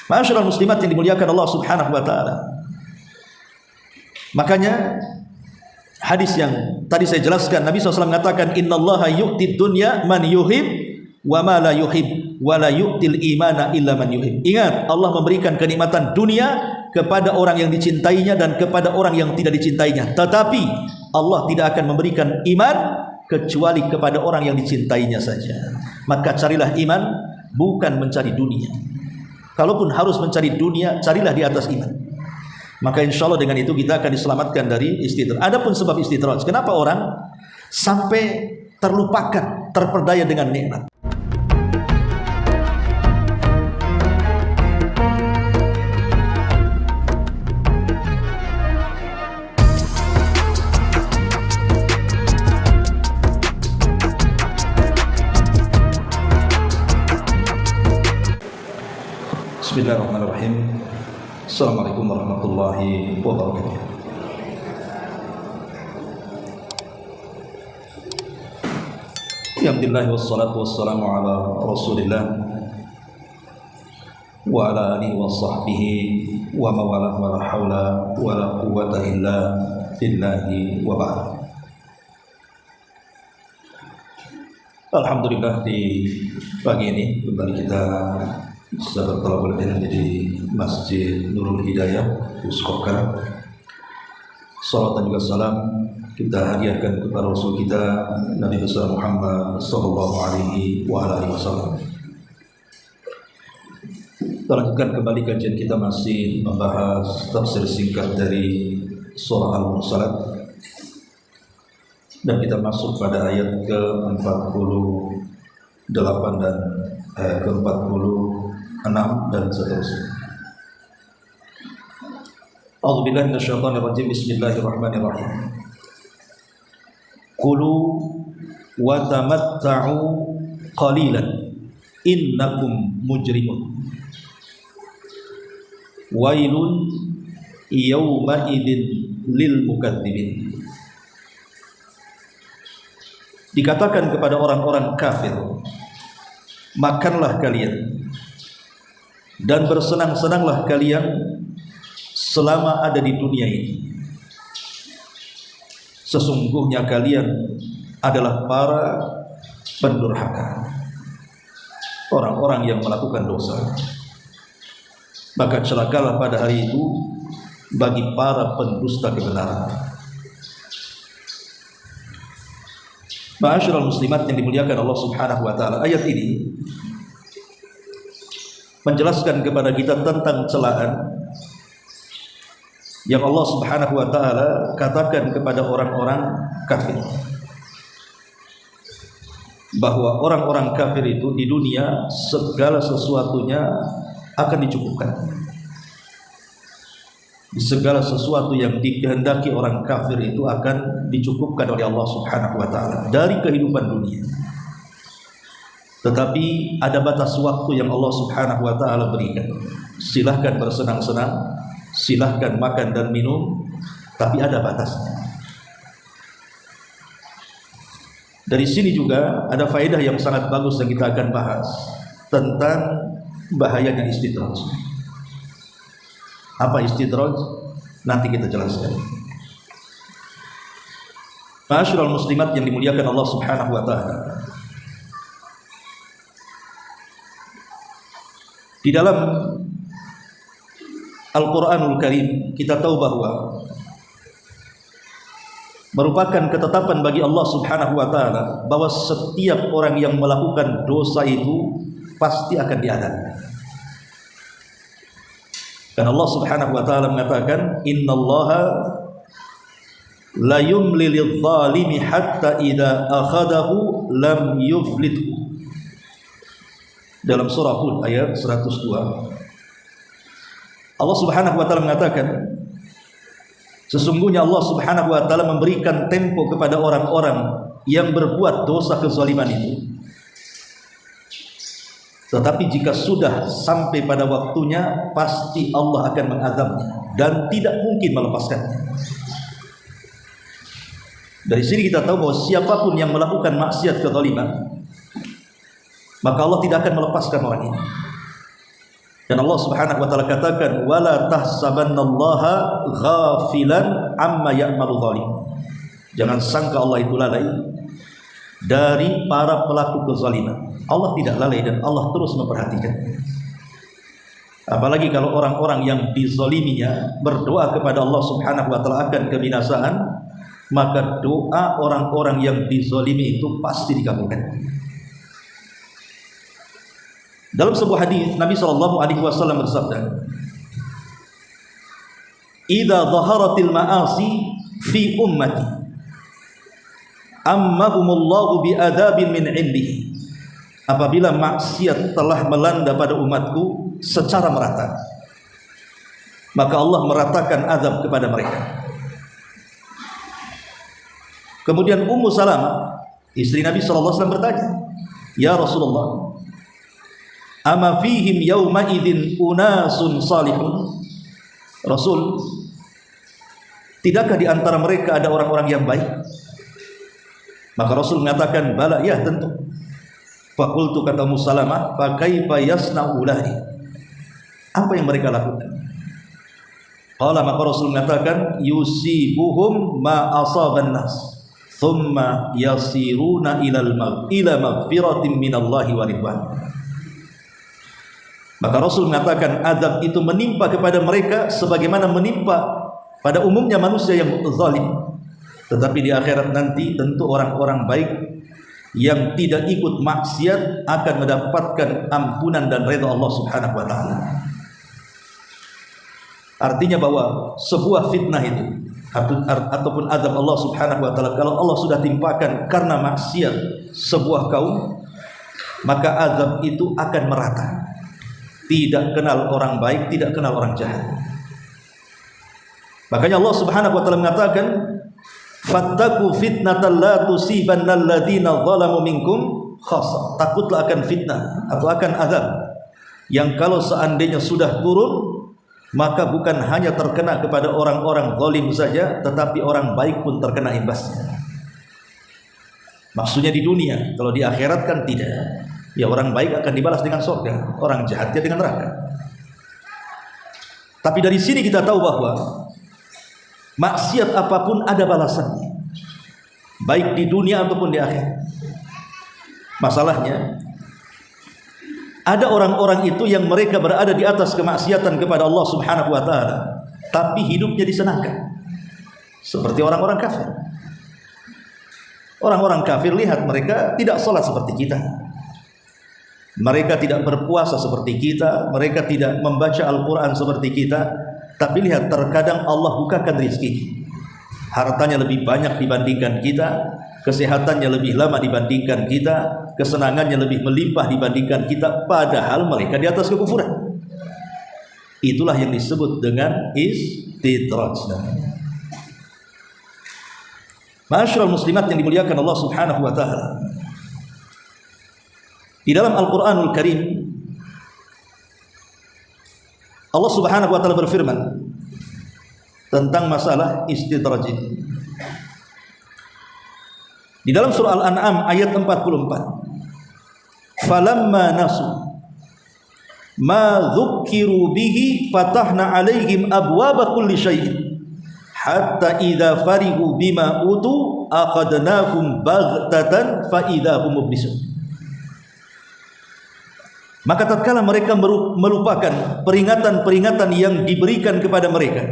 Ma'asyiral muslimat yang dimuliakan Allah Subhanahu wa taala. Makanya hadis yang tadi saya jelaskan, Nabi SAW mengatakan innallaha yu'tid dunya man yuhib wa ma la yuhib wa la yu'til imana illa man yuhib. Ingat, Allah memberikan kenikmatan dunia kepada orang yang dicintainya dan kepada orang yang tidak dicintainya. Tetapi Allah tidak akan memberikan iman kecuali kepada orang yang dicintainya saja. Maka carilah iman, bukan mencari dunia. Kalaupun harus mencari dunia, carilah di atas iman. Maka insya Allah dengan itu kita akan diselamatkan dari istidraj. Adapun sebab istidraj, kenapa orang sampai terlupakan, terperdaya dengan nikmat? Bismillahirrahmanirrahim. Assalamualaikum warahmatullahi wabarakatuh. Alhamdulillah wassalatu wassalamu ala Rasulillah wa ala alihi wa sahbihi wa mawalah wa la hawla wa la quwwata illa billahi wa ba'd. Alhamdulillah, di pagi ini kembali kita sahabat talabul ilmi di Masjid Nurul Hidayah Uskokar. Salawat dan juga salam kita hadiahkan kepada Rasul kita Nabi besar Muhammad sallallahu alaihi wa alihi wasallam. Kita lanjutkan kembali kajian kita, masih membahas tafsir singkat dari surah Al-Mursalat, dan kita masuk pada ayat ke-48 dan ke-46 dan seterusnya. A'udzubillahi minasyaitonirrajim. Bismillahirrahmanirrahim. Kulu wa tamatta'u qalilan innakum mujrimun. Wailun yawma idzin lil mukadzibin. Dikatakan kepada orang-orang kafir, makanlah kalian dan bersenang-senanglah kalian selama ada di dunia ini. Sesungguhnya kalian adalah para pendurhaka, orang-orang yang melakukan dosa. Maka celakalah pada hari itu bagi para pendusta kebenaran. Ma'asyiral muslimat yang dimuliakan Allah Subhanahu wa taala, ayat ini menjelaskan kepada kita tentang celaan yang Allah Subhanahu wa taala katakan kepada orang-orang kafir, bahwa orang-orang kafir itu di dunia segala sesuatunya akan dicukupkan. Segala sesuatu yang dikehendaki orang kafir itu akan dicukupkan oleh Allah Subhanahu wa taala dari kehidupan dunia. Tetapi ada batas waktu yang Allah Subhanahu wa taala berikan. Silahkan bersenang-senang, silahkan makan dan minum, tapi ada batasnya. Dari sini juga ada faedah yang sangat bagus yang kita akan bahas tentang bahayanya istidraj. Apa istidraj? Nanti kita jelaskan. Ma'asyiral muslimat yang dimuliakan Allah Subhanahu wa taala. Di dalam Al-Quranul Karim kita tahu bahwa merupakan ketetapan bagi Allah Subhanahu wa taala bahwa setiap orang yang melakukan dosa itu pasti akan diadab. Dan Allah Subhanahu wa taala mengatakan, innallaha la yumli lidh-dhalimi hatta idza akhadahu lam yuflithu. Dalam surah Hud ayat 102, Allah Subhanahu wa taala mengatakan, sesungguhnya Allah Subhanahu wa taala memberikan tempo kepada orang-orang yang berbuat dosa kezaliman itu. Tetapi jika sudah sampai pada waktunya, pasti Allah akan mengazabnya dan tidak mungkin melepaskannya. Dari sini kita tahu bahwa siapapun yang melakukan maksiat kezaliman, maka Allah tidak akan melepaskan orang ini. Dan Allah Subhanahu wa taala katakan wala tahsabannallaha ghafilan amma ya'malu zalim. Jangan sangka Allah itu lalai dari para pelaku kezaliman. Allah tidak lalai dan Allah terus memperhatikan. Apalagi kalau orang-orang yang dizaliminya berdoa kepada Allah Subhanahu wa taala akan kebinasaan, maka doa orang-orang yang dizalimi itu pasti dikabulkan. Dalam sebuah hadis Nabi SAW bersabda, "Idza dhaharatil ma'asi fi ummati, ammahumullahu bi'adzabin min 'indihi." Apabila maksiat telah melanda pada umatku secara merata, maka Allah meratakan azab kepada mereka. Kemudian Ummu Salamah, istri Nabi SAW bertanya, "Ya Rasulullah, ama fihim yawma idzin unasun salihun?" Rasul, tidakkah di antara mereka ada orang-orang yang baik? Maka Rasul mengatakan, "Bala, ya tentu." Faqultu, kata Ummu Salamah, "Fa kaifa yasna'u ulahi?" Apa yang mereka lakukan? Qala, maka Rasul mengatakan, "Yusibuhum ma asaban nas, thumma yasiruna ila maghfiratin minallahi wa ridwan." Maka Rasul mengatakan azab itu menimpa kepada mereka sebagaimana menimpa pada umumnya manusia yang zalim. Tetapi di akhirat nanti tentu orang-orang baik yang tidak ikut maksiat akan mendapatkan ampunan dan redha Allah Subhanahu wa taala. Artinya bahwa sebuah fitnah itu ataupun azab Allah Subhanahu wa taala, kalau Allah sudah timpakan karena maksiat sebuah kaum, maka azab itu akan merata. Tidak kenal orang baik, tidak kenal orang jahat. Makanya Allah Subhanahu wa taala mengatakan, "Fattaqu fitnatan la tusibannal ladzina zalamu minkum khassa." Takutlah akan fitnah atau akan azab yang kalau seandainya sudah turun, maka bukan hanya terkena kepada orang-orang zalim saja, tetapi orang baik pun terkena imbasnya. Maksudnya di dunia, kalau di akhirat kan tidak. Ya, orang baik akan dibalas dengan surga, orang jahatnya dengan neraka. Tapi dari sini kita tahu bahwa maksiat apapun ada balasannya, baik di dunia ataupun di akhirat. Masalahnya, ada orang-orang itu yang mereka berada di atas kemaksiatan kepada Allah Subhanahu wa taala, tapi hidupnya disenangkan. Seperti orang-orang kafir. Orang-orang kafir, lihat mereka tidak sholat seperti kita. Mereka tidak berpuasa seperti kita, mereka tidak membaca Al-Quran seperti kita. Tapi lihat, terkadang Allah bukakan rezeki. Hartanya lebih banyak dibandingkan kita, kesehatannya lebih lama dibandingkan kita, kesenangannya lebih melimpah dibandingkan kita, padahal mereka di atas kekufuran. Itulah yang disebut dengan istidraj. Ma'asyiral muslimat yang dimuliakan Allah Subhanahu wa taala, di dalam Al-Quranul Karim Allah Subhanahu wa taala berfirman tentang masalah istidraj ini. Di dalam surah Al-An'am ayat 44, "Falamma nasu ma dzukkiru bihi fatahna 'alaihim abwaaba kulli syai'in hatta idza farihu bima utu akhadnahum baghtatan fa idza hum mublisun." Maka tatkala mereka melupakan peringatan-peringatan yang diberikan kepada mereka,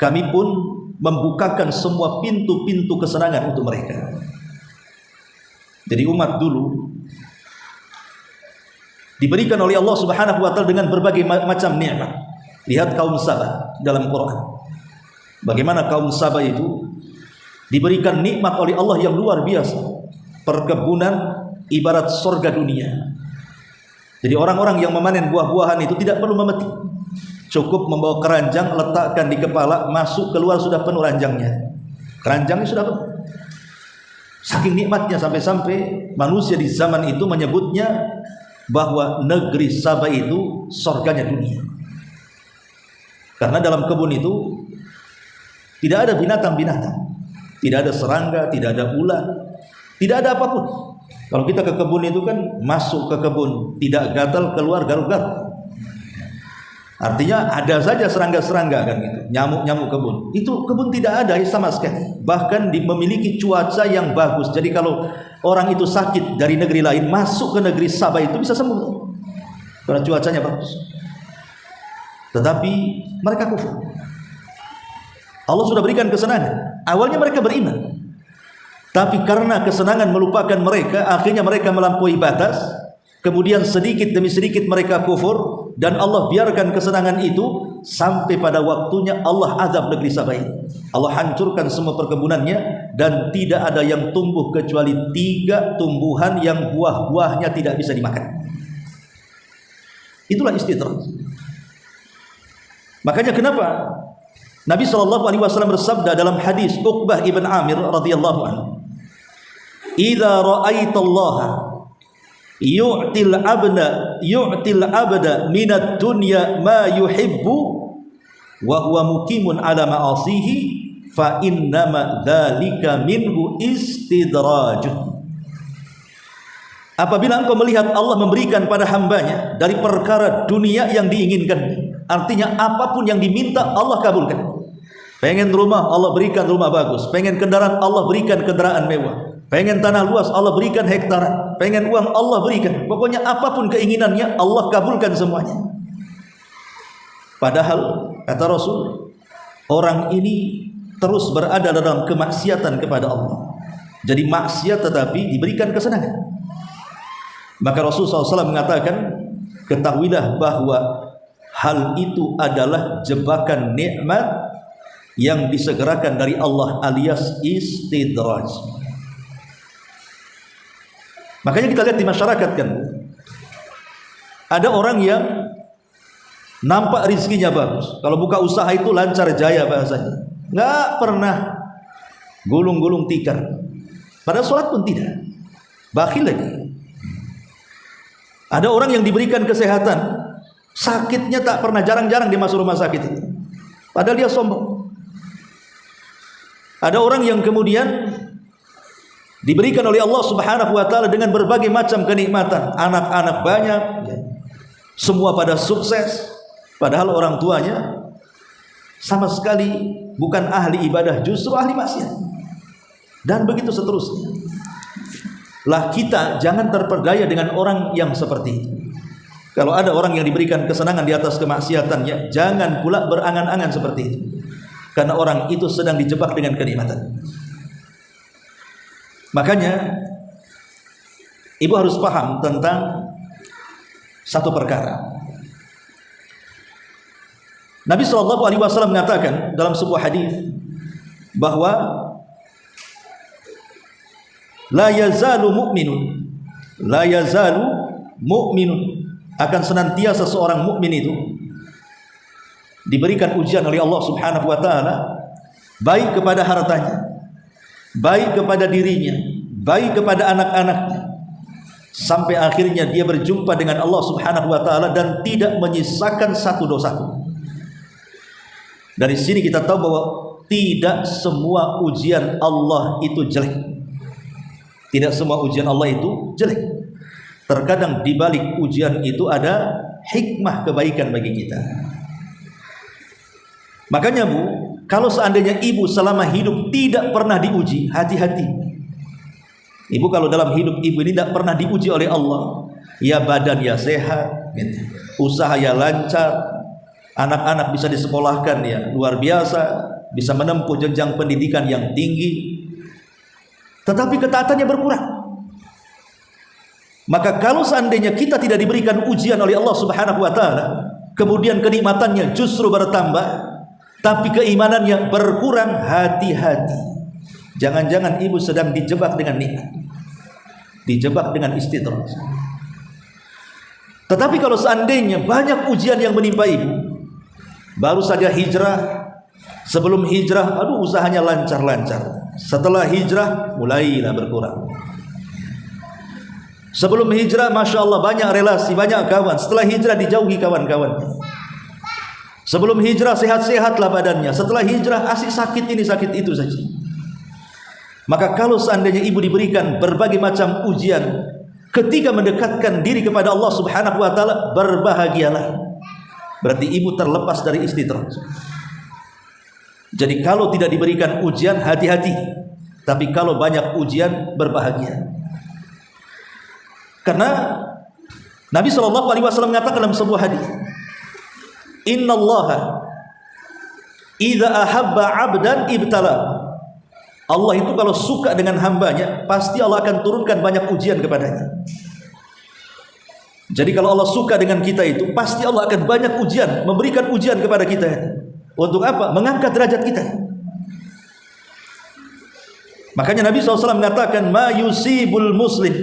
kami pun membukakan semua pintu-pintu kesenangan untuk mereka. Jadi umat dulu diberikan oleh Allah Subhanahu wa taala dengan berbagai macam nikmat. Lihat kaum Sabah dalam Quran. Bagaimana kaum Sabah itu diberikan nikmat oleh Allah yang luar biasa. Perkebunan ibarat surga dunia. Jadi orang-orang yang memanen buah-buahan itu tidak perlu memetik, cukup membawa keranjang, letakkan di kepala, masuk keluar sudah penuh ranjangnya. Keranjangnya sudah penuh. Saking nikmatnya sampai-sampai manusia di zaman itu menyebutnya bahwa negeri Sabah itu surganya dunia. Karena dalam kebun itu tidak ada binatang-binatang, tidak ada serangga, tidak ada ular, tidak ada apapun. Kalau kita ke kebun itu kan masuk ke kebun tidak gatal, keluar garuk-garuk. Artinya ada saja serangga-serangga kan gitu, nyamuk-nyamuk kebun. Itu kebun tidak ada sama sekali. Bahkan memiliki cuaca yang bagus. Jadi kalau orang itu sakit dari negeri lain masuk ke negeri Sabah itu bisa sembuh. Karena cuacanya bagus. Tetapi mereka kufur. Allah sudah berikan kesenangan. Awalnya mereka beriman. Tapi karena kesenangan melupakan mereka, akhirnya mereka melampaui batas. Kemudian sedikit demi sedikit mereka kufur, dan Allah biarkan kesenangan itu sampai pada waktunya Allah azab negeri Sabah ini. Allah hancurkan semua perkebunannya dan tidak ada yang tumbuh kecuali 3 tumbuhan yang buah-buahnya tidak bisa dimakan. Itulah istidraj. Makanya kenapa Nabi SAW bersabda dalam hadis Uqbah ibn Amir radhiyallahu anhu, "Idza ra'aitallaha yu'til abda minad dunya ma yuhibbu wa huwa muqimun ala ma'asihi fa innama dzalika minhu istidrajuh." Apabila engkau melihat Allah memberikan pada hambanya dari perkara dunia yang diinginkan, artinya apapun yang diminta Allah kabulkan. Pengen rumah, Allah berikan rumah bagus. Pengen kendaraan, Allah berikan kendaraan mewah. Pengen tanah luas, Allah berikan hektaran. Pengen uang, Allah berikan. Pokoknya apapun keinginannya, Allah kabulkan semuanya. Padahal kata Rasul, orang ini terus berada dalam kemaksiatan kepada Allah. Jadi maksiat tetapi diberikan kesenangan. Maka Rasulullah SAW mengatakan, ketahuilah bahwa hal itu adalah jebakan nikmat yang disegerakan dari Allah alias istidraj. Makanya kita lihat di masyarakat kan, ada orang yang nampak rizkinya bagus, kalau buka usaha itu lancar jaya bahasanya, nggak pernah gulung-gulung tikar, pada sholat pun tidak, bakhil lagi. Ada orang yang diberikan kesehatan, sakitnya tak pernah, jarang-jarang dia masuk rumah sakit itu, padahal dia sombong. Ada orang yang kemudian diberikan oleh Allah Subhanahu wa taala dengan berbagai macam kenikmatan, anak-anak banyak, semua pada sukses, padahal orang tuanya sama sekali bukan ahli ibadah, justru ahli maksiat. Dan begitu seterusnya. Lah kita jangan terperdaya dengan orang yang seperti itu. Kalau ada orang yang diberikan kesenangan di atas kemaksiatannya, jangan pula berangan-angan seperti itu. Karena orang itu sedang dijebak dengan kenikmatan. Makanya ibu harus paham tentang satu perkara. Nabi SAW mengatakan dalam sebuah hadis bahwa la yazalu mu'minun, akan senantiasa seorang mukmin itu diberikan ujian oleh Allah Subhanahu wa taala, baik kepada hartanya, baik kepada dirinya, baik kepada anak-anaknya, sampai akhirnya dia berjumpa dengan Allah Subhanahu wa taala dan tidak menyisakan satu dosa pun. Dari sini kita tahu bahwa tidak semua ujian Allah itu jelek. Tidak semua ujian Allah itu jelek. Terkadang di balik ujian itu ada hikmah kebaikan bagi kita. Makanya Bu, kalau seandainya ibu selama hidup tidak pernah diuji, hati-hati. Ibu kalau dalam hidup ibu ini tidak pernah diuji oleh Allah, ya badan ya sehat, usaha ya lancar, anak-anak bisa disekolahkan ya luar biasa, bisa menempuh jenjang pendidikan yang tinggi, tetapi ketaatannya berkurang. Maka kalau seandainya kita tidak diberikan ujian oleh Allah Subhanahu wa taala, kemudian kenikmatannya justru bertambah, tapi keimanannya berkurang, hati-hati. Jangan-jangan ibu sedang dijebak dengan nikmat, dijebak dengan istidraj. Tetapi kalau seandainya banyak ujian yang menimpa ibu, baru saja hijrah, sebelum hijrah, aduh usahanya lancar-lancar. Setelah hijrah, mulailah berkurang. Sebelum hijrah, Masya Allah banyak relasi, banyak kawan. Setelah hijrah dijauhi kawan-kawannya. Sebelum hijrah sehat-sehatlah badannya. Setelah hijrah asik sakit ini sakit itu saja. Maka kalau seandainya ibu diberikan berbagai macam ujian, ketika mendekatkan diri kepada Allah Subhanahu wa taala, berbahagialah. berarti ibu terlepas dari istidraj. Jadi kalau tidak diberikan ujian, hati-hati. Tapi kalau banyak ujian, berbahagia. Karena Nabi SAW mengatakan dalam sebuah hadis, Innallaha idza ahabba 'abdan ibtala. Allah itu kalau suka dengan hambanya, pasti Allah akan turunkan banyak ujian kepadanya. Jadi kalau Allah suka dengan kita itu, pasti Allah akan banyak ujian, memberikan ujian kepada kita. Untuk apa? Mengangkat derajat kita. Makanya Nabi SAW mengatakan, Ma yusibul muslim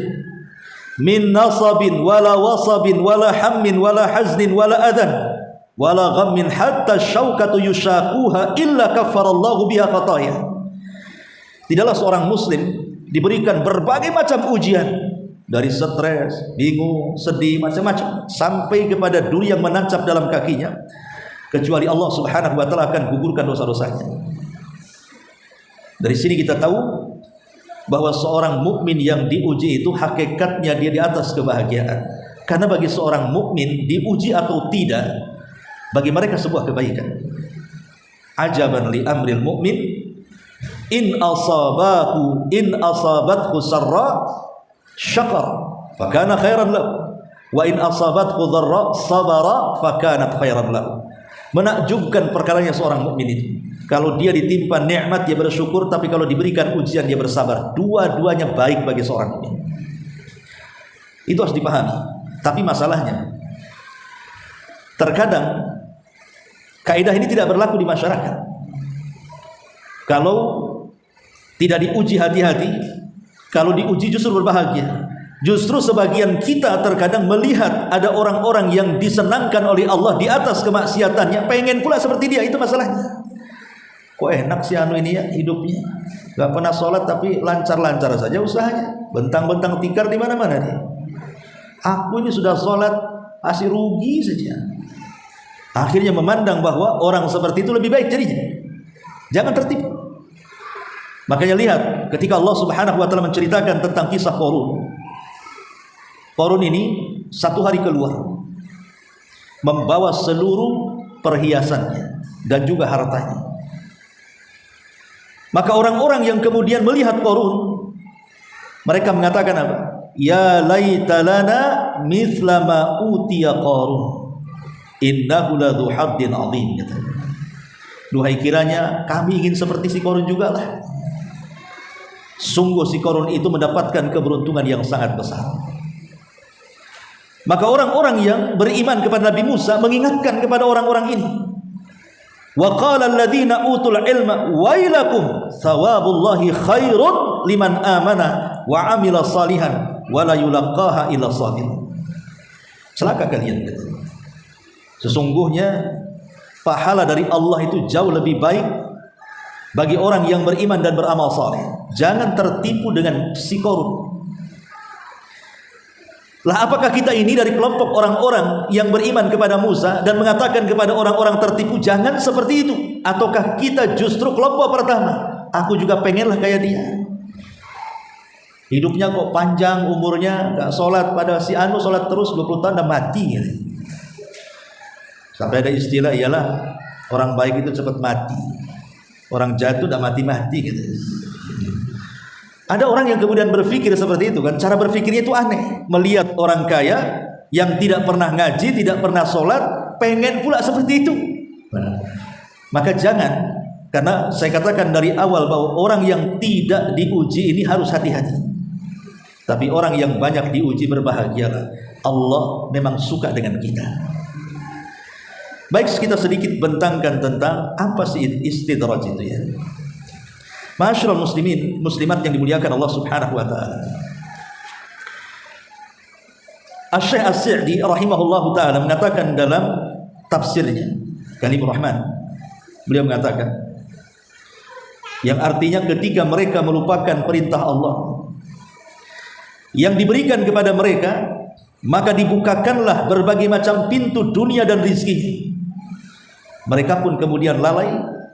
min nasabin wala wasabin wala hammin wala haznin wala adhan wala ghammin hatta syaukatu yushakuha illa kafarallahu biha khataya. Tidaklah seorang muslim diberikan berbagai macam ujian, dari stres, bingung, sedih, macam-macam, sampai kepada duri yang menancap dalam kakinya, kecuali Allah Subhanahu wa taala akan gugurkan dosa-dosanya. Dari sini kita tahu bahwa seorang mukmin yang diuji itu hakikatnya dia di atas kebahagiaan. Karena bagi seorang mukmin diuji atau tidak, bagi mereka sebuah kebaikan. Ajaban li amril mukmin in asabathu sarra syakar fakana khairan lahu wa in asabathu dharra sabara fakanat khairan lahu. Menakjubkan perkaranya seorang mukmin itu. Kalau dia ditimpa nikmat dia bersyukur, tapi kalau diberikan ujian dia bersabar. Dua-duanya baik bagi seorang mukmin. Itu harus dipahami. Tapi masalahnya, terkadang kaidah ini tidak berlaku di masyarakat. Kalau tidak diuji hati-hati, kalau diuji justru berbahagia. Justru sebagian kita terkadang melihat ada orang-orang yang disenangkan oleh Allah di atas kemaksiatannya, pengen pula seperti dia. Itu masalahnya. Kok enak si anu ini ya hidupnya, gak pernah sholat tapi lancar-lancar saja usahanya, bentang-bentang tikar di mana-mana dia. Aku ini sudah sholat masih rugi saja. Akhirnya memandang bahwa orang seperti itu lebih baik jadinya. Jangan tertipu. Makanya lihat ketika Allah Subhanahu wa taala menceritakan tentang kisah Qarun. Qarun ini satu hari keluar membawa seluruh perhiasannya dan juga hartanya. Maka orang-orang yang kemudian melihat Qarun, mereka mengatakan apa? Ya laita lana mithla ma utiya Qarun innahu ladzu haddin adzim. Duhai kiranya kami ingin seperti si Qarun juga lah. Sungguh si Qarun itu mendapatkan keberuntungan yang sangat besar. Maka orang-orang yang beriman kepada Nabi Musa mengingatkan kepada orang-orang ini. Wa qala alladziina utul ilma wailakum thawabullahi khairun liman amana wa amila salihan wa la yulaqaha illa sabir. Celaka kalian. Sesungguhnya pahala dari Allah itu jauh lebih baik bagi orang yang beriman dan beramal saleh. Jangan tertipu dengan si Qarun. Lah apakah kita ini dari kelompok orang-orang yang beriman kepada Musa dan mengatakan kepada orang-orang tertipu jangan seperti itu? Ataukah kita justru kelompok pertama? Aku juga pengenlah kayak dia. Hidupnya kok panjang umurnya, gak sholat, pada si anu sholat terus 20 tahun udah mati gitu. Sampai ada istilah ialah orang baik itu cepat mati, orang jatuh udah mati-mati gitu. Ada orang yang kemudian berpikir seperti itu kan. Cara berpikirnya itu aneh. Melihat orang kaya yang tidak pernah ngaji, tidak pernah sholat, pengen pula seperti itu. Maka jangan. Karena saya katakan dari awal bahwa orang yang tidak diuji ini harus hati-hati. Tapi orang yang banyak diuji berbahagialah. Allah memang suka dengan kita. Baik, kita sedikit bentangkan tentang apa sih istidraj itu ya. Ma'asyiral muslimin, muslimat yang dimuliakan Allah Subhanahu wa taala. Asy-Syaikh As-Sa'di rahimahullahu taala mengatakan dalam tafsirnya Kalimur Rahman, beliau mengatakan yang artinya ketika mereka melupakan perintah Allah yang diberikan kepada mereka, maka dibukakanlah berbagai macam pintu dunia dan rizki. Mereka pun kemudian lalai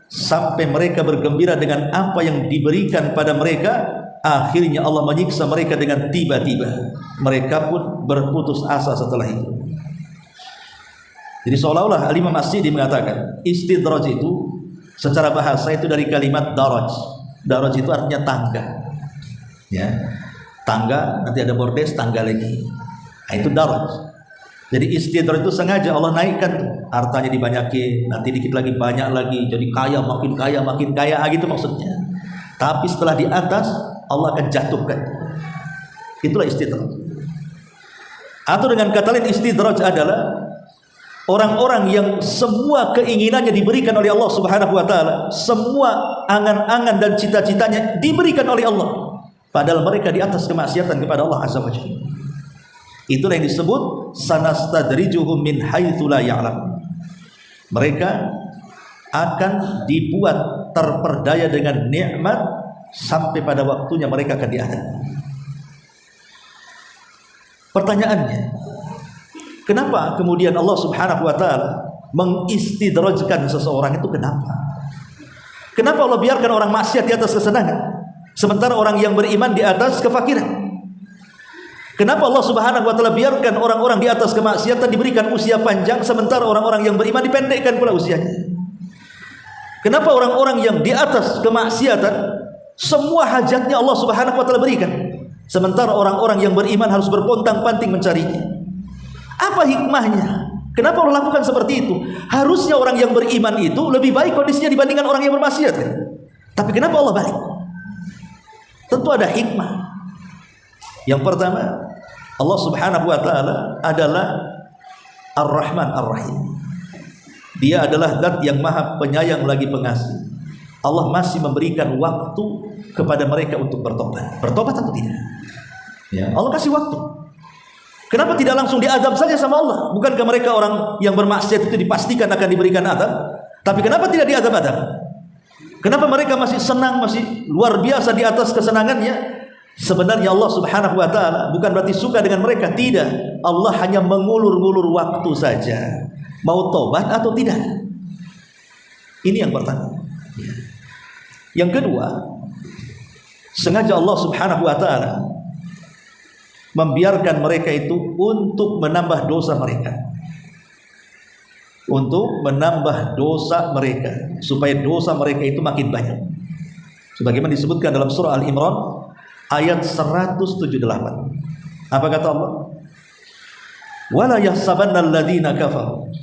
sampai mereka bergembira dengan apa yang diberikan pada mereka. Akhirnya Allah menyiksa mereka dengan tiba-tiba. Mereka pun berputus asa setelah itu. Jadi seolah-olah Al-Imam As-Sidi mengatakan istidraj itu secara bahasa itu dari kalimat daraj. Daraj itu artinya tangga. Ya. Tangga, nanti ada bordes, tangga lagi. Nah, itu daraj. Jadi istidraj itu sengaja Allah naikkan, hartanya dibanyakin, nanti dikit lagi banyak lagi, jadi kaya makin kaya gitu maksudnya. Tapi setelah di atas Allah akan jatuhkan. Itulah istidraj. Atau dengan kata lain istidraj adalah orang-orang yang semua keinginannya diberikan oleh Allah Subhanahu wa taala, semua angan-angan dan cita-citanya diberikan oleh Allah, padahal mereka di atas kemaksiatan kepada Allah Azza wa Jalla. Itulah yang disebut sanastadrijuhum min haitsu la ya'lam. Mereka akan dibuat terperdaya dengan nikmat sampai pada waktunya mereka akan diadab. Pertanyaannya, kenapa kemudian Allah Subhanahu wa taala mengistidrajkan seseorang itu, kenapa? Kenapa Allah biarkan orang maksiat di atas kesenangan, sementara orang yang beriman di atas kefakiran? Kenapa Allah Subhanahu wa taala biarkan orang-orang di atas kemaksiatan diberikan usia panjang, sementara orang-orang yang beriman dipendekkan pula usianya? Kenapa orang-orang yang di atas kemaksiatan semua hajatnya Allah Subhanahu wa taala berikan, sementara orang-orang yang beriman harus berpontang-panting mencarinya? Apa hikmahnya? Kenapa Allah lakukan seperti itu? Harusnya orang yang beriman itu lebih baik kondisinya dibandingkan orang yang bermaksiat, kan? Tapi kenapa Allah balik? Tentu ada hikmah. Yang pertama, Allah Subhanahu wa taala adalah Ar-Rahman Ar-Rahim. Dia adalah zat yang maha penyayang lagi pengasih. Allah masih memberikan waktu kepada mereka untuk bertobat. Bertobat atau tidak? Ya, Allah kasih waktu. Kenapa tidak langsung diazab saja sama Allah? Bukankah mereka orang yang bermaksiat itu dipastikan akan diberikan azab? Tapi kenapa tidak diazab-azab? Kenapa mereka masih senang, masih luar biasa di atas kesenangannya? Sebenarnya Allah Subhanahu wa taala bukan berarti suka dengan mereka, tidak. Allah hanya mengulur-ngulur waktu saja. Mau tobat atau tidak? Ini yang pertama. Yang kedua, sengaja Allah Subhanahu wa taala membiarkan mereka itu untuk menambah dosa mereka. Untuk menambah dosa mereka, supaya dosa mereka itu makin banyak. Sebagaimana disebutkan dalam surah Al-Imran ayat 178. Apa kata Allah? Wala yahsabanna alladhina kafaru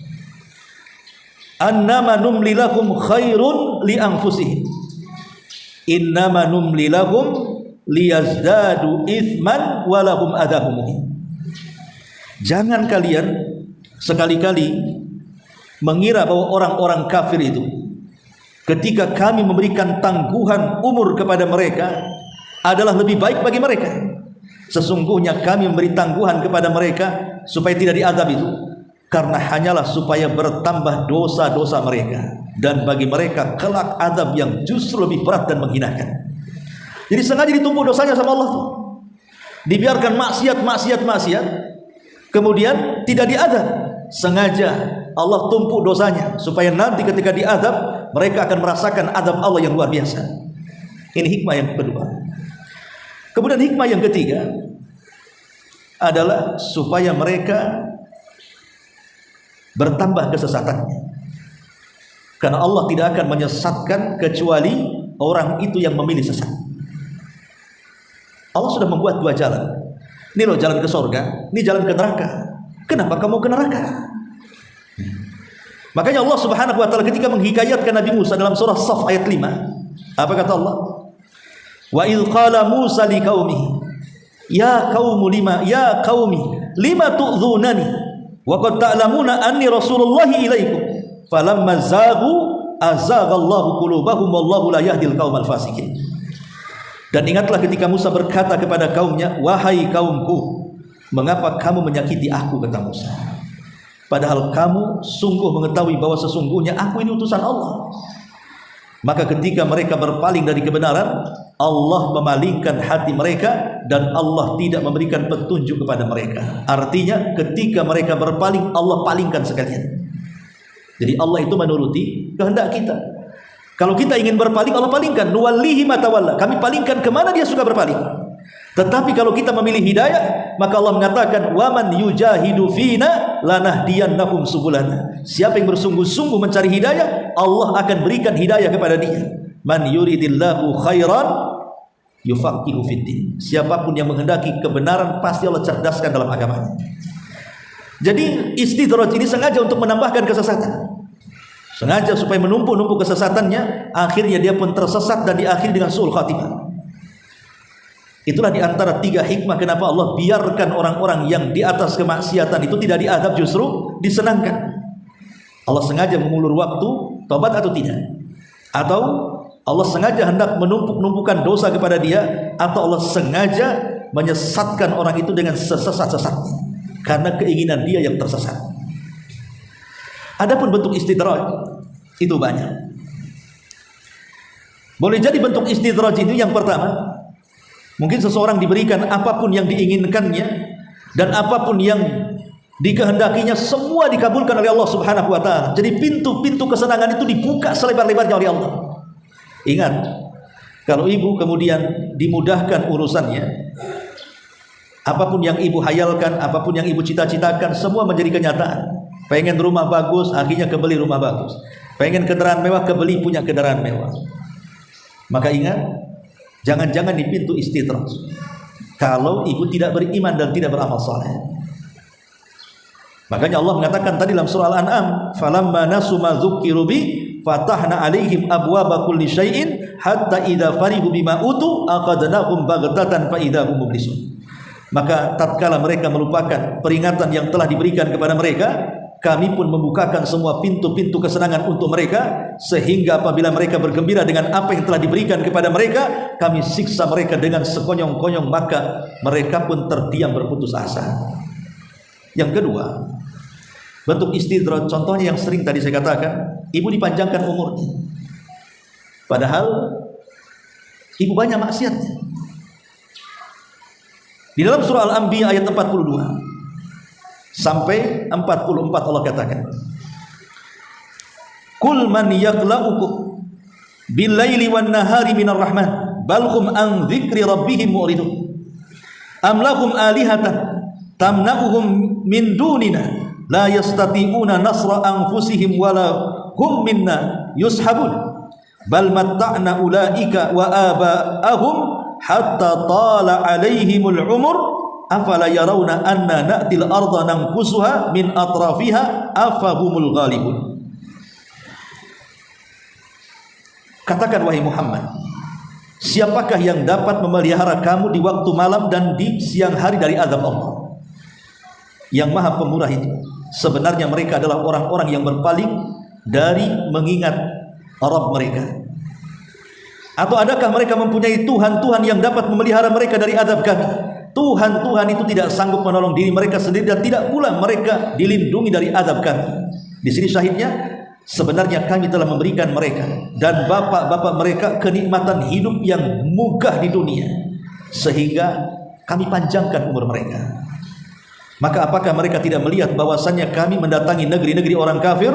annama numli lahum khairun li anfusihim innama numli lahum liyazdadu itsman wa lahum adzabun muhin. Jangan kalian sekali-kali mengira bahwa orang-orang kafir itu ketika kami memberikan tangguhan umur kepada mereka adalah lebih baik bagi mereka. Sesungguhnya kami memberi tangguhan kepada mereka supaya tidak diazab itu, karena hanyalah supaya bertambah dosa-dosa mereka, dan bagi mereka kelak azab yang justru lebih berat dan menghinakan. Jadi sengaja ditumpuk dosanya sama Allah tuh. Dibiarkan maksiat, kemudian tidak diazab. Sengaja Allah tumpuk dosanya supaya nanti ketika diazab mereka akan merasakan azab Allah yang luar biasa. Ini hikmah yang kedua. Kemudian hikmah yang ketiga adalah supaya mereka bertambah kesesatannya. Karena Allah tidak akan menyesatkan kecuali orang itu yang memilih sesat. Allah sudah membuat dua jalan. Ini loh jalan ke surga, ini jalan ke neraka. Kenapa kamu ke neraka? Makanya Allah Subhanahu wa taala ketika menghikayatkan Nabi Musa dalam surah Shaf ayat 5, apa kata Allah? Wa idh qala Musa liqaumihi ya qaumi lima tu'dzunani wa qad ta'lamuna anni rasulullahi ilaikum falamma zaghu azaghallahu qulubahum wallahu la yahdil qaumal fasikin. Dan ingatlah ketika Musa berkata kepada kaumnya, wahai kaumku, mengapa kamu menyakiti aku, kata Musa, padahal kamu sungguh mengetahui bahwa sesungguhnya aku ini utusan Allah. Maka ketika mereka berpaling dari kebenaran, Allah memalingkan hati mereka dan Allah tidak memberikan petunjuk kepada mereka. Artinya ketika mereka berpaling, Allah palingkan sekalian. Jadi Allah itu menuruti kehendak kita. Kalau kita ingin berpaling, Allah palingkan. Nuwallihi ma tawalla. Kami palingkan kemana dia suka berpaling. Tetapi kalau kita memilih hidayah, maka Allah mengatakan, "Wa man yujahidu fina lanahdiyannahum subulana. Siapa yang bersungguh-sungguh mencari hidayah, Allah akan berikan hidayah kepada dia. Man yuridillahu khairan yufaqihu fiddin. Siapapun yang menghendaki kebenaran, pasti Allah cerdaskan dalam agamanya. Jadi istidraj ini sengaja untuk menambahkan kesesatan. Sengaja supaya menumpuk-numpuk kesesatannya, akhirnya dia pun tersesat dan diakhiri dengan su'ul khatimah. Itulah diantara 3 hikmah kenapa Allah biarkan orang-orang yang di atas kemaksiatan itu tidak diadab, justru disenangkan. Allah sengaja mengulur waktu tobat atau tidak, atau Allah sengaja hendak menumpuk-numpukan dosa kepada dia, atau Allah sengaja menyesatkan orang itu dengan sesesat-sesat karena keinginan dia yang tersesat. Adapun bentuk istidraj itu banyak. Boleh jadi bentuk istidraj itu yang pertama, mungkin seseorang diberikan apapun yang diinginkannya dan apapun yang dikehendakinya, semua dikabulkan oleh Allah Subhanahu wa taala. Jadi pintu-pintu kesenangan itu dibuka selebar-lebarnya oleh Allah. Ingat, kalau ibu kemudian dimudahkan urusannya, apapun yang ibu hayalkan, apapun yang ibu cita-citakan, semua menjadi kenyataan. Pengen rumah bagus, akhirnya kebeli rumah bagus. Pengen kendaraan mewah, kebeli punya kendaraan mewah. Maka ingat, jangan-jangan di pintu istidraj kalau ibu tidak beriman dan tidak beramal saleh. Makanya Allah mengatakan tadi dalam surah Al-An'am, falamma nasu ma dzukiru bi fatahna alaihim abwaaba kulli syai'in hatta idza farihu bima utu aqadnahum baghtatan fa idza hum mublisun. Maka tatkala mereka melupakan peringatan yang telah diberikan kepada mereka, kami pun membukakan semua pintu-pintu kesenangan untuk mereka, sehingga apabila mereka bergembira dengan apa yang telah diberikan kepada mereka, kami siksa mereka dengan sekonyong-konyong, maka mereka pun terdiam berputus asa. Yang kedua, bentuk istidraj, contohnya yang sering tadi saya katakan, ibu dipanjangkan umurnya, padahal ibu banyak maksiatnya. Di dalam surah Al-Anbiya ayat 42 sampai 44 Allah katakan, Kul man yakla'ukum bil-laili wan-nahari minar rahman bal hum an dzikri rabbihim mu'ridun am lahum alihatan tamna'uhum min dunina la yastati'una nasra anfusihim wala hum minna yushabun bal matta'na ulaika wa aba'ahum hatta tala alaihimul umur afala yarawna anna na'til arda nanqusuha min atrafiha afahumul ghalibun. Katakan wahai Muhammad, siapakah yang dapat memelihara kamu di waktu malam dan di siang hari dari azab Allah yang maha pemurah itu? Sebenarnya mereka adalah orang-orang yang berpaling dari mengingat Rabb mereka. Atau adakah mereka mempunyai Tuhan-Tuhan yang dapat memelihara mereka dari azab kami? Tuhan-Tuhan itu tidak sanggup menolong diri mereka sendiri dan tidak pula mereka dilindungi dari azab kami. Di sini syahidnya, sebenarnya kami telah memberikan mereka dan bapak-bapak mereka kenikmatan hidup yang mugah di dunia, sehingga kami panjangkan umur mereka. Maka apakah mereka tidak melihat bahwasannya kami mendatangi negeri-negeri orang kafir,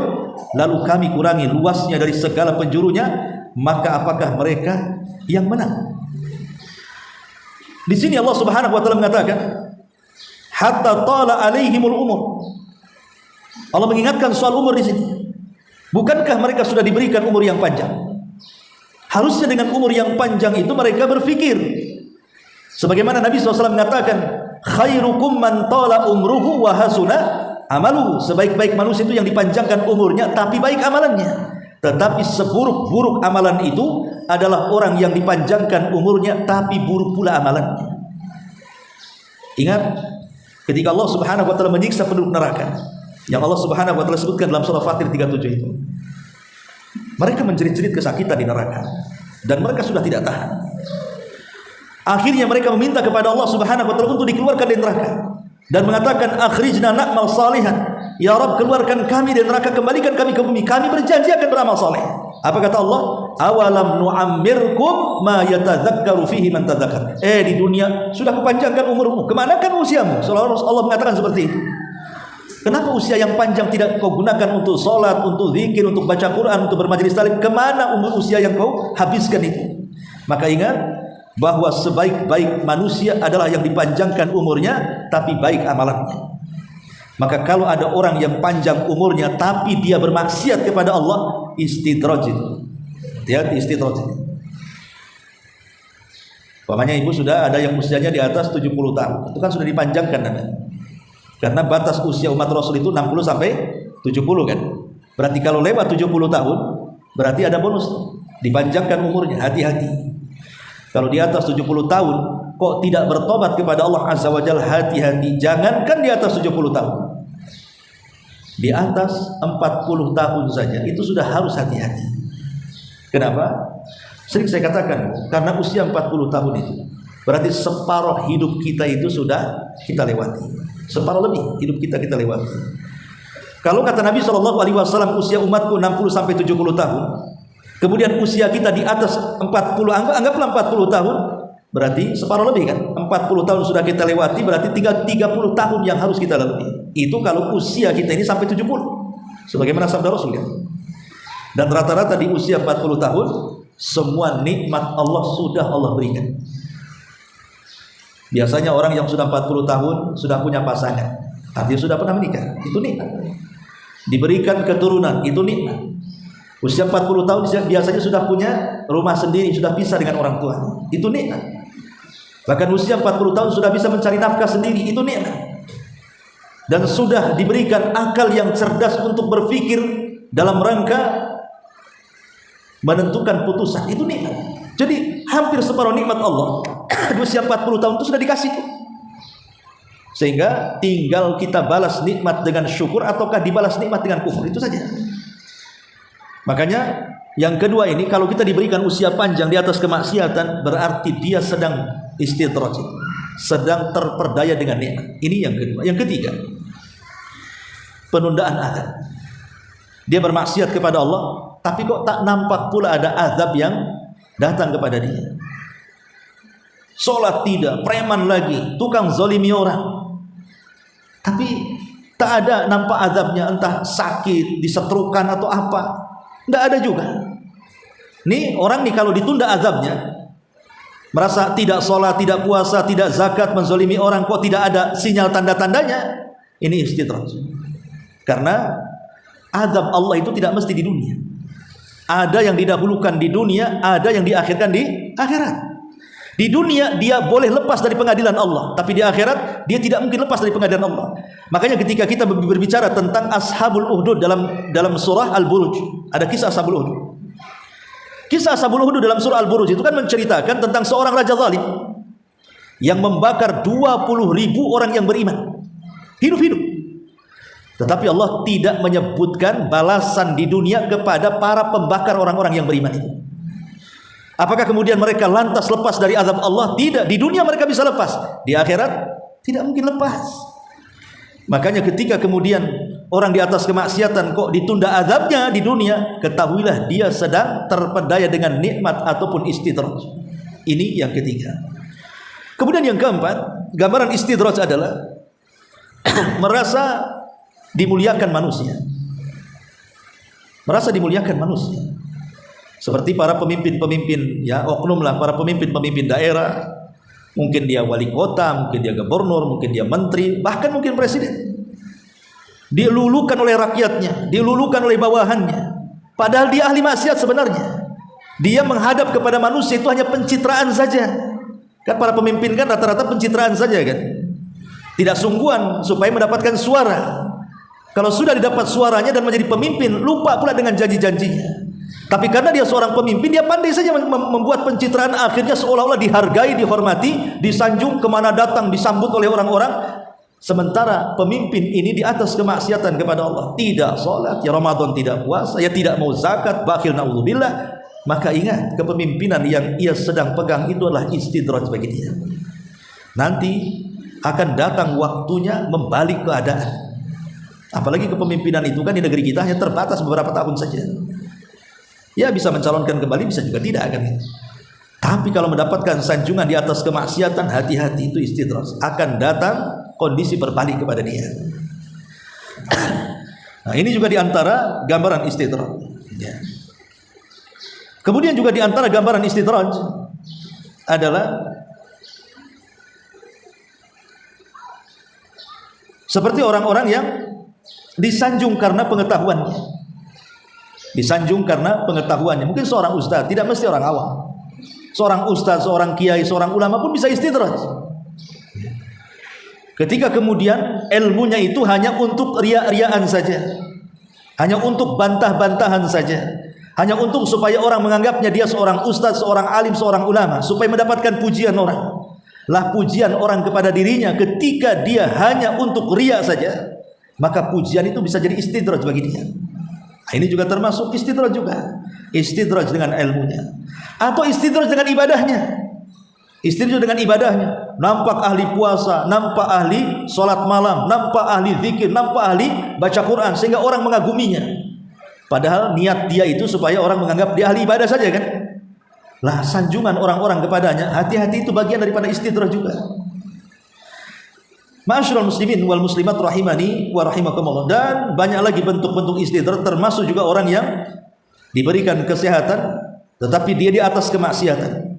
lalu kami kurangi luasnya dari segala penjurunya? Maka apakah mereka yang menang? Di sini Allah Subhanahu wa taala mengatakan, hatta tala alaihimul umur. Allah mengingatkan soal umur di sini. Bukankah mereka sudah diberikan umur yang panjang? Harusnya dengan umur yang panjang itu mereka berfikir. Sebagaimana Nabi SAW mengatakan, khairukum man tala umruhu wa hasuna amaluhu. Sebaik-baik manusia itu yang dipanjangkan umurnya tapi baik amalannya. Tetapi seburuk-buruk amalan itu adalah orang yang dipanjangkan umurnya tapi buruk pula amalannya. Ingat ketika Allah Subhanahu wa taala menyiksa penduduk neraka, yang Allah Subhanahu wa taala sebutkan dalam surah Fatir 37 itu. Mereka menjerit-jerit kesakitan di neraka dan mereka sudah tidak tahan. Akhirnya mereka meminta kepada Allah Subhanahu wa taala untuk dikeluarkan dari neraka dan mengatakan, akhrijna na'mal salihan. Ya Rabb, keluarkan kami dari neraka, kembalikan kami ke bumi. Kami berjanji akan beramal saleh. Apa kata Allah? Awalam nu'ammirkum ma yatadzakkaru fihi man tadzakkar. Di dunia sudah kupanjangkan umurmu, kemanakan usiamu? Seolah-olah Allah mengatakan seperti itu. Kenapa usia yang panjang tidak kau gunakan untuk sholat, untuk zikir, untuk baca Quran, untuk bermajelis taklim? Kemana umur usia yang kau habiskan itu? Maka ingat bahwa sebaik-baik manusia adalah yang dipanjangkan umurnya tapi baik amalannya. Maka kalau ada orang yang panjang umurnya tapi dia bermaksiat kepada Allah, istidraj itu. Hati-hati istidraj itu. Umpamanya ibu sudah ada yang usianya di atas 70 tahun, itu kan sudah dipanjangkan namanya. Karena batas usia umat Rasul itu 60 sampai 70 kan. Berarti kalau lewat 70 tahun, berarti ada bonus, dipanjangkan umurnya. Hati-hati. Kalau di atas 70 tahun kok tidak bertobat kepada Allah Azza wa Jalla, hati-hati. Jangankan di atas 70 tahun, di atas 40 tahun saja itu sudah harus hati-hati. Kenapa? Sering saya katakan, karena usia 40 tahun itu berarti separuh hidup kita itu sudah kita lewati. Separuh lebih hidup kita lewati. Kalau kata Nabi SAW, usia umatku 60 sampai 70 tahun, kemudian usia kita di atas 40, anggaplah 40 tahun, berarti separuh lebih kan. 40 tahun sudah kita lewati, berarti 30 tahun yang harus kita lalui. Itu kalau usia kita ini sampai 70, sebagaimana sabda Rasul kan. Dan rata-rata di usia 40 tahun semua nikmat Allah sudah Allah berikan. Biasanya orang yang sudah 40 tahun sudah punya pasangan, artinya sudah pernah menikah, itu nikmat. Diberikan keturunan, itu nikmat. Usia 40 tahun biasanya sudah punya rumah sendiri, sudah pisah dengan orang tua, itu nikmat. Bahkan usia 40 tahun sudah bisa mencari nafkah sendiri, itu nikmat. Dan sudah diberikan akal yang cerdas untuk berpikir dalam rangka menentukan putusan, itu nikmat. Jadi hampir separuh nikmat Allah di usia 40 tahun itu sudah dikasih. Sehingga tinggal kita balas nikmat dengan syukur ataukah dibalas nikmat dengan kufur, itu saja. Makanya yang kedua ini, kalau kita diberikan usia panjang di atas kemaksiatan, berarti dia sedang istidraj, sedang terperdaya dengan nikmat. Ini yang kedua. Yang ketiga, penundaan azab. Dia bermaksiat kepada Allah, tapi kok tak nampak pula ada azab yang datang kepada dia. Sholat tidak, preman lagi, tukang zolimi orang, tapi tak ada nampak azabnya, entah sakit, disetrukan atau apa, tidak ada juga. Nih orang nih kalau ditunda azabnya, merasa tidak sholat, tidak puasa, tidak zakat, menzolimi orang, kok tidak ada sinyal tanda-tandanya, ini istidraj. Karena azab Allah itu tidak mesti di dunia. Ada yang didahulukan di dunia, ada yang diakhirkan di akhirat. Di dunia dia boleh lepas dari pengadilan Allah, tapi di akhirat dia tidak mungkin lepas dari pengadilan Allah. Makanya ketika kita berbicara tentang Ashabul Uhdud dalam surah Al-Buruj, ada kisah Ashabul Uhdud. Kisah Ashabul Uhdud dalam surah Al-Buruj itu kan menceritakan tentang seorang raja zalim yang membakar 20.000 orang yang beriman hidup-hidup. Tetapi Allah tidak menyebutkan balasan di dunia kepada para pembakar orang-orang yang beriman itu. Apakah kemudian mereka lantas lepas dari azab Allah? Tidak. Di dunia mereka bisa lepas, di akhirat tidak mungkin lepas. Makanya ketika kemudian orang di atas kemaksiatan kok ditunda azabnya di dunia, ketahuilah dia sedang terpedaya dengan nikmat ataupun istidraj. Ini yang ketiga. Kemudian yang keempat, gambaran istidraj adalah merasa dimuliakan manusia. Merasa dimuliakan manusia. Seperti para pemimpin-pemimpin, ya oknum lah, para pemimpin-pemimpin daerah. Mungkin dia wali kota, mungkin dia gubernur, mungkin dia menteri, bahkan mungkin presiden. Dilulukan oleh rakyatnya, dilulukan oleh bawahannya. Padahal dia ahli maksiat sebenarnya. Dia menghadap kepada manusia itu hanya pencitraan saja. Kan para pemimpin kan rata-rata pencitraan saja kan. Tidak sungguhan supaya mendapatkan suara. Kalau sudah didapat suaranya dan menjadi pemimpin, lupa pula dengan janji-janjinya. Tapi karena dia seorang pemimpin, dia pandai saja membuat pencitraan, akhirnya seolah-olah dihargai, dihormati, disanjung, kemana datang disambut oleh orang-orang. Sementara pemimpin ini di atas kemaksiatan kepada Allah, tidak sholat, ya Ramadan tidak puasa, ya tidak mau zakat, bakhil na'udzubillah. Maka ingat, kepemimpinan yang ia sedang pegang itu adalah istidraj bagi dia. Nanti akan datang waktunya membalik keadaan. Apalagi kepemimpinan itu kan di negeri kita hanya terbatas beberapa tahun saja. Ya bisa mencalonkan kembali, bisa juga tidak kan. Tapi kalau mendapatkan sanjungan di atas kemaksiatan, hati-hati, itu istidraj. Akan datang kondisi berbalik kepada dia. Nah, ini juga diantara gambaran istidraj. Ya. Kemudian juga diantara gambaran istidraj adalah Seperti orang-orang yang disanjung karena pengetahuannya. Disanjung karena pengetahuannya. Mungkin seorang ustaz, tidak mesti orang awam. Seorang ustaz, seorang kiai, seorang ulama pun bisa istidraj. Ketika kemudian ilmunya itu hanya untuk riak-riaan saja, hanya untuk bantah-bantahan saja, hanya untuk supaya orang menganggapnya dia seorang ustaz, seorang alim, seorang ulama, supaya mendapatkan pujian orang. Lah pujian orang kepada dirinya ketika dia hanya untuk riak saja, maka pujian itu bisa jadi istidraj bagi dia. Nah, ini juga termasuk istidraj juga. Istidraj dengan ilmunya atau istidraj dengan ibadahnya. Istidraj dengan ibadahnya, nampak ahli puasa, nampak ahli salat malam, nampak ahli zikir, nampak ahli baca Quran sehingga orang mengaguminya. Padahal niat dia itu supaya orang menganggap dia ahli ibadah saja kan. Lah sanjungan orang-orang kepadanya, hati-hati itu bagian daripada istidraj juga. Ma'asyiral muslimin wal muslimat rahimani wa rahimakumullah. Dan banyak lagi bentuk-bentuk istidraj, termasuk juga orang yang diberikan kesehatan tetapi dia di atas kemaksiatan.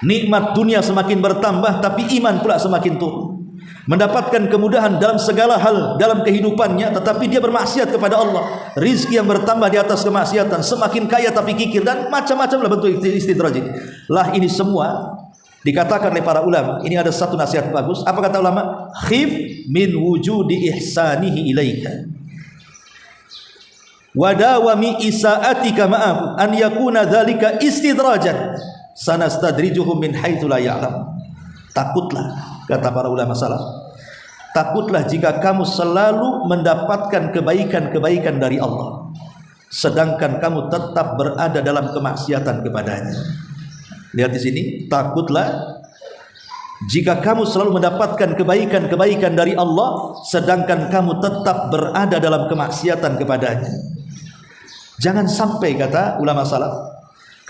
Nikmat dunia semakin bertambah tapi iman pula semakin turun. Mendapatkan kemudahan dalam segala hal dalam kehidupannya tetapi dia bermaksiat kepada Allah. Rizki yang bertambah di atas kemaksiatan, semakin kaya tapi kikir, dan macam-macam lah bentuk istidraj ini. Lah ini semua dikatakan oleh para ulama. Ini ada satu nasihat bagus. Apa kata ulama? Khif min wujudi ihsanihi ilaika wa dawami isaatika ma'ahu an yakuna dzalika istidrajan sanastadrijuhum min haitsu la ya'lam. Takutlah, kata para ulama salaf, takutlah jika kamu selalu mendapatkan kebaikan-kebaikan dari Allah sedangkan kamu tetap berada dalam kemaksiatan kepadanya. Lihat di sini, takutlah jika kamu selalu mendapatkan kebaikan-kebaikan dari Allah sedangkan kamu tetap berada dalam kemaksiatan kepadanya. Jangan sampai, kata ulama salaf,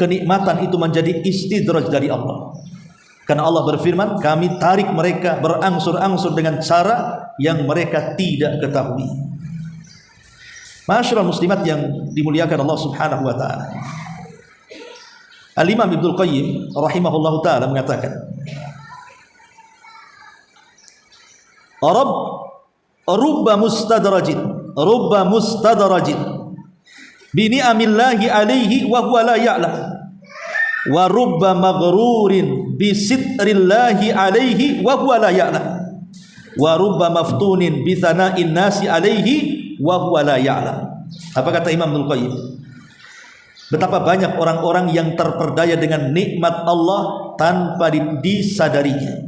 kenikmatan itu menjadi istidraj dari Allah. Karena Allah berfirman, kami tarik mereka berangsur-angsur dengan cara yang mereka tidak ketahui. Ma'asyiral muslimat yang dimuliakan Allah Subhanahu wa taala. Al-Imam Ibnu Qayyim rahimahullahu taala mengatakan, rubba mustadrajin bi ni'amillahi alaihi wa huwa la ya'lam wa rubba maghrurin bi sitrillahi alaihi wa huwa la ya'lam wa rubba maftunin bi thana'in nasi alaihi wa huwa la ya'lam. Apa kata Imam Ibnu Qayyim? Betapa banyak orang-orang yang terperdaya dengan nikmat Allah tanpa disadarinya.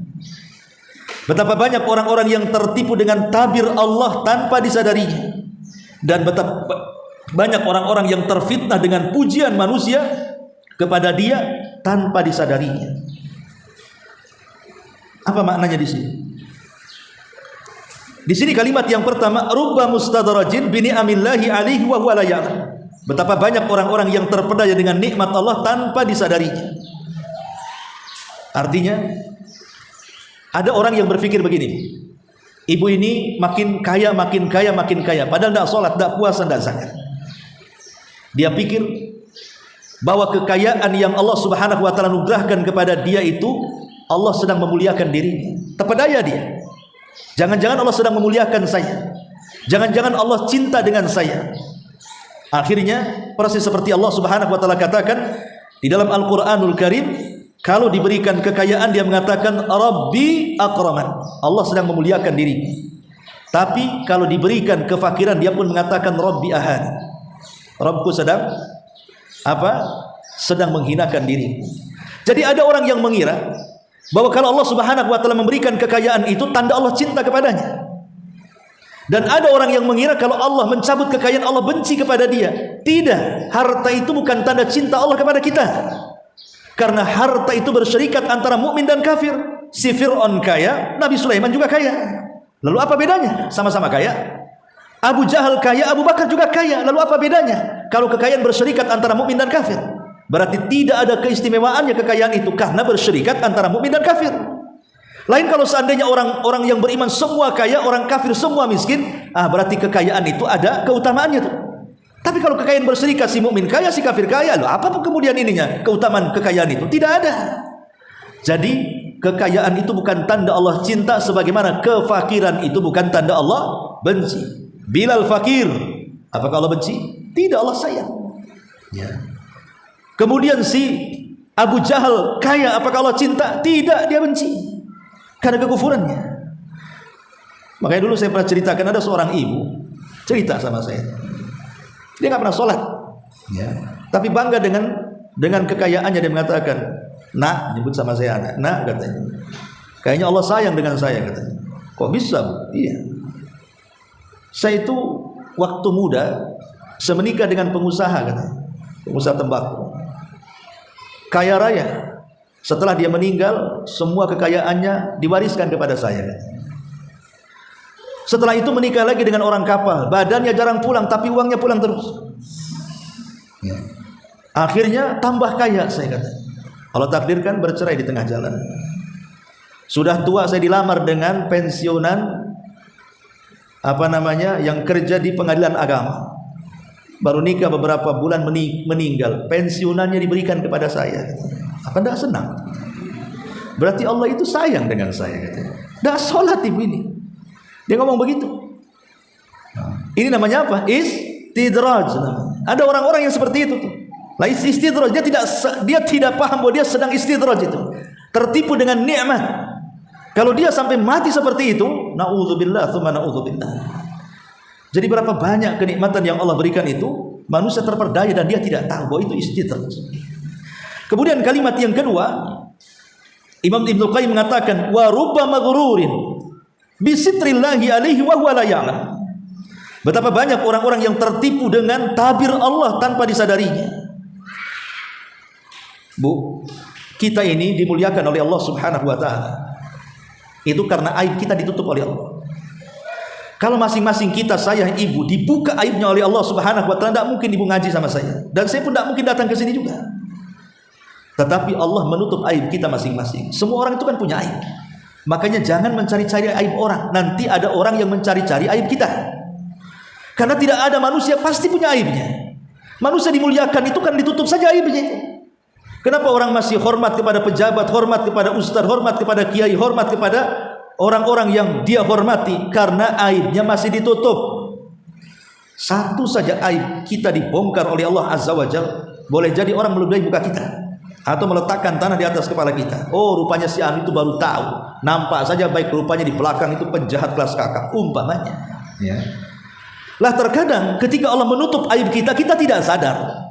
Betapa banyak orang-orang yang tertipu dengan tabir Allah tanpa disadarinya. Dan betapa banyak orang-orang yang terfitnah dengan pujian manusia kepada dia tanpa disadarinya. Apa maknanya di sini? Di sini kalimat yang pertama, rubba mustadrajin bi ni'amillahi alaihi wa huwa la ya'lam. Betapa banyak orang-orang yang terpedaya dengan nikmat Allah tanpa disadarinya. Artinya, ada orang yang berpikir begini, ibu ini makin kaya, padahal tidak sholat, tidak puasa, tidak zakat. Dia pikir bahwa kekayaan yang Allah Subhanahu wa taala anugerahkan kepada dia itu Allah sedang memuliakan dirinya. Terpedaya dia. Jangan-jangan Allah sedang memuliakan saya. Jangan-jangan Allah cinta dengan saya. Akhirnya persis seperti Allah Subhanahu wa taala katakan di dalam Al-Qur'anul Karim, kalau diberikan kekayaan dia mengatakan Rabbi akraman. Allah sedang memuliakan dirinya. Tapi kalau diberikan kefakiran dia pun mengatakan Rabbi ahan. Rabbku sedang apa? Sedang menghinakan diri. Jadi ada orang yang mengira bahwa kalau Allah Subhanahu wa taala memberikan kekayaan itu tanda Allah cinta kepadanya. Dan ada orang yang mengira kalau Allah mencabut kekayaan Allah benci kepada dia. Tidak, harta itu bukan tanda cinta Allah kepada kita. Karena harta itu bersyarikat antara mukmin dan kafir. Si Fir'aun kaya, Nabi Sulaiman juga kaya. Lalu apa bedanya? Sama-sama kaya. Abu Jahal kaya, Abu Bakar juga kaya. Lalu apa bedanya? Kalau kekayaan bersyarikat antara mukmin dan kafir, berarti tidak ada keistimewaannya kekayaan itu karena bersyarikat antara mukmin dan kafir. Lain kalau seandainya orang-orang yang beriman semua kaya, orang kafir semua miskin, berarti kekayaan itu ada keutamaannya tuh. Tapi kalau kekayaan bersyarikat, si mukmin kaya, si kafir kaya, loh apa kemudian ininya keutamaan kekayaan itu? Tidak ada. Jadi kekayaan itu bukan tanda Allah cinta, sebagaimana kefakiran itu bukan tanda Allah benci. Bilal fakir, apakah Allah benci? Tidak, Allah sayang. Ya. Kemudian si Abu Jahal kaya, apakah Allah cinta? Tidak, dia benci karena kekufurannya. Makanya dulu saya pernah ceritakan, ada seorang ibu cerita sama saya, dia nggak pernah sholat, ya, tapi bangga dengan kekayaannya. Dia mengatakan, nak, nyebut sama saya anak, nak, katanya, kayaknya Allah sayang dengan saya, katanya. Kok bisa, Bu? Iya, saya itu waktu muda saya menikah dengan pengusaha, katanya, pengusaha tembakau, kaya raya. Setelah dia meninggal, semua kekayaannya diwariskan kepada saya, katanya. Setelah itu menikah lagi dengan orang kapal, badannya jarang pulang, tapi uangnya pulang terus. Ya. Akhirnya tambah kaya, saya kata. Allah takdirkan bercerai di tengah jalan. Sudah tua, saya dilamar dengan pensiunan yang kerja di pengadilan agama. Baru nikah beberapa bulan meninggal, pensiunannya diberikan kepada saya. Apa enggak senang? Berarti Allah itu sayang dengan saya, katanya. Enggak sholat ibu ini. Dia ngomong begitu. Ini namanya apa? Istidraj. Ada orang-orang yang seperti itu tuh. Lah istidraj, dia tidak paham bahwa dia sedang istidraj itu. Tertipu dengan nikmat. Kalau dia sampai mati seperti itu, naudzubillah tsumma naudzubillah. Jadi berapa banyak kenikmatan yang Allah berikan itu, manusia terperdaya dan dia tidak tahu bahwa itu istidraj. Kemudian kalimat yang kedua, Imam Ibnu Qayyim mengatakan, wa rubba maghrurin bisitrillahi alaihi wa huwa la ya'lam. Betapa banyak orang-orang yang tertipu dengan tabir Allah tanpa disadarinya. Bu, kita ini dimuliakan oleh Allah Subhanahu wa taala. Itu karena aib kita ditutup oleh Allah. Kalau masing-masing kita, saya ibu, dibuka aibnya oleh Allah Subhanahu wa taala, tidak mungkin ibu ngaji sama saya, dan saya pun tidak mungkin datang ke sini juga. Tetapi Allah menutup aib kita masing-masing. Semua orang itu kan punya aib. Makanya jangan mencari-cari aib orang. Nanti ada orang yang mencari-cari aib kita. Karena tidak ada manusia pasti punya aibnya. Manusia dimuliakan itu kan ditutup saja aibnya itu. Kenapa orang masih hormat kepada pejabat, hormat kepada ustaz, hormat kepada kiai, hormat kepada orang-orang yang dia hormati? Karena aibnya masih ditutup. Satu saja aib kita dibongkar oleh Allah Azza wa Jalla, boleh jadi orang meludahi muka kita atau meletakkan tanah di atas kepala kita. Oh, rupanya si Ami itu baru tahu. Nampak saja baik, rupanya di belakang itu penjahat kelas kakap, umpamanya. Ya. Lah terkadang ketika Allah menutup aib kita, kita tidak sadar.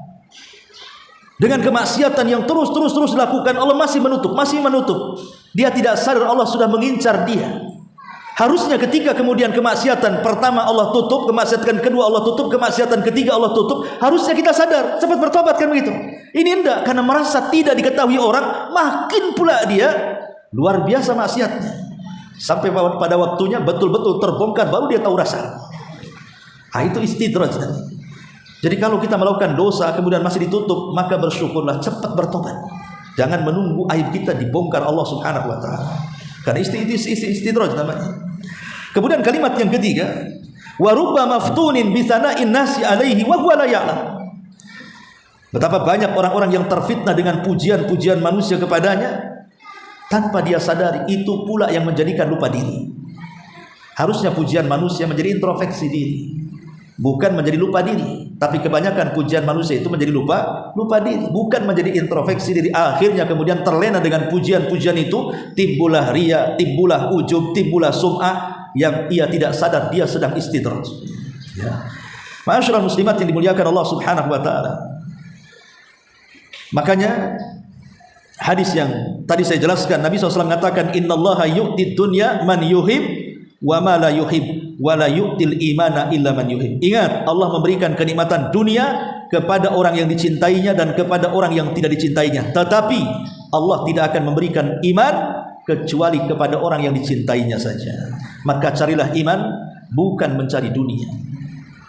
Dengan kemaksiatan yang terus dilakukan, Allah masih menutup. Dia tidak sadar Allah sudah mengincar dia. Harusnya ketika kemudian kemaksiatan pertama Allah tutup, kemaksiatan kedua Allah tutup, kemaksiatan ketiga Allah tutup, harusnya kita sadar, cepat bertobat, kan begitu. Ini enggak, karena merasa tidak diketahui orang, makin pula dia luar biasa maksiatnya. Sampai pada waktunya betul-betul terbongkar, baru dia tahu rasa. Nah, itu istidraj. Jadi kalau kita melakukan dosa kemudian masih ditutup, maka bersyukurlah, cepat bertobat. Jangan menunggu aib kita dibongkar Allah Subhanahu wa taala. Karena istidraj namanya. Kemudian kalimat yang ketiga, wa rubba maftunin bi sana'in nasi alaihi wa huwa la ya'lam. Betapa banyak orang-orang yang terfitnah dengan pujian-pujian manusia kepadanya tanpa dia sadari, itu pula yang menjadikan lupa diri. Harusnya pujian manusia menjadi introspeksi diri, bukan menjadi lupa diri. Tapi kebanyakan pujian manusia itu menjadi lupa diri, bukan menjadi introspeksi diri. Akhirnya kemudian terlena dengan pujian-pujian itu, timbullah riya, timbullah ujub, timbullah sum'ah, yang ia tidak sadar dia sedang istidraj. Ya. Ma'asyiral muslimat yang dimuliakan Allah Subhanahu wa taala. Makanya hadis yang tadi saya jelaskan, Nabi SAW mengatakan, innallaha yu'tid dunya man yuhib wa ma la yuhib wa la yu'til imana illa man yuhib. Ingat, Allah memberikan kenikmatan dunia kepada orang yang dicintainya dan kepada orang yang tidak dicintainya. Tetapi Allah tidak akan memberikan iman kecuali kepada orang yang dicintainya saja. Maka carilah iman, bukan mencari dunia.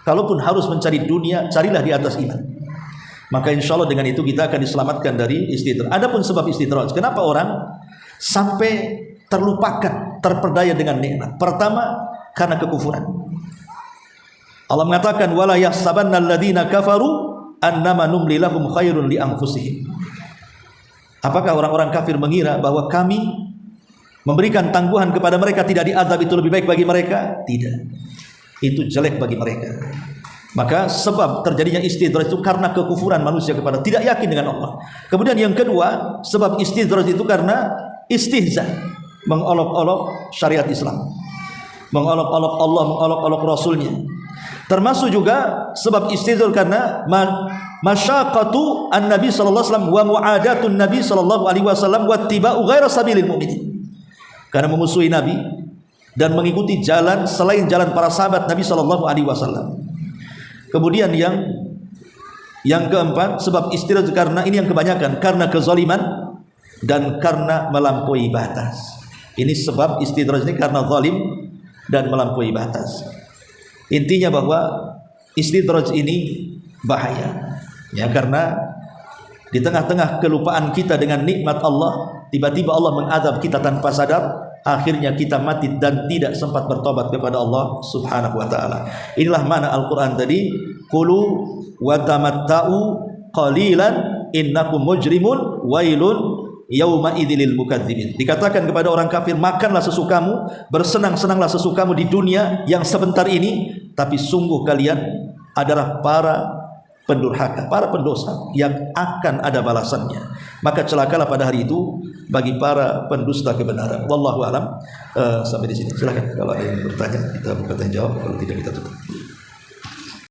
Kalaupun harus mencari dunia, carilah di atas iman. Maka insya Allah dengan itu kita akan diselamatkan dari istidraj. Adapun sebab istidraj, kenapa orang sampai terlupakan, terperdaya dengan nikmat? Pertama, karena kekufuran. Allah mengatakan, wala yahsabanna alladziina kafaru annama numli lahum khairun li anfusihim. Apakah orang-orang kafir mengira bahwa kami memberikan tangguhan kepada mereka, tidak diazab, itu lebih baik bagi mereka? Tidak, itu jelek bagi mereka. Maka sebab terjadinya istidraj itu karena kekufuran manusia kepada, tidak yakin dengan Allah. Kemudian yang kedua, sebab istidraj itu karena istihza, mengolok-olok syariat Islam, mengolok-olok Allah, mengolok-olok Rasulnya. Termasuk juga sebab istidraj karena masyaqatu an-nabi sallallahu alaihi wasallam wa mu'adatun nabi sallallahu alaihi wasallam wa ittiba'u ghaira sabilil mu'minin. Karena memusuhi Nabi dan mengikuti jalan selain jalan para sahabat Nabi sallallahu alaihi wasallam. Kemudian yang keempat, sebab istidraj karena ini yang kebanyakan, karena kezaliman dan karena melampaui batas. Ini sebab istidraj ini karena zalim dan melampaui batas. Intinya bahwa istidraj ini bahaya, ya, karena di tengah-tengah kelupaan kita dengan nikmat Allah, tiba-tiba Allah mengazab kita tanpa sadar, akhirnya kita mati dan tidak sempat bertobat kepada Allah Subhanahu wa taala. Inilah makna Al-Qur'an tadi, qulu wa tamatta'u qalilan innakum mujrimun wailun yauma idzil mukadzibin. Dikatakan kepada orang kafir, makanlah sesukamu, bersenang-senanglah sesukamu di dunia yang sebentar ini, tapi sungguh kalian adalah para pendurhaka, para pendosa yang akan ada balasannya. Maka celakalah pada hari itu bagi para pendusta kebenaran. Wallahu alam. Sampai di sini. Silakan kalau ada yang bertanya, kita buka tanya jawab, kalau tidak kita tutup.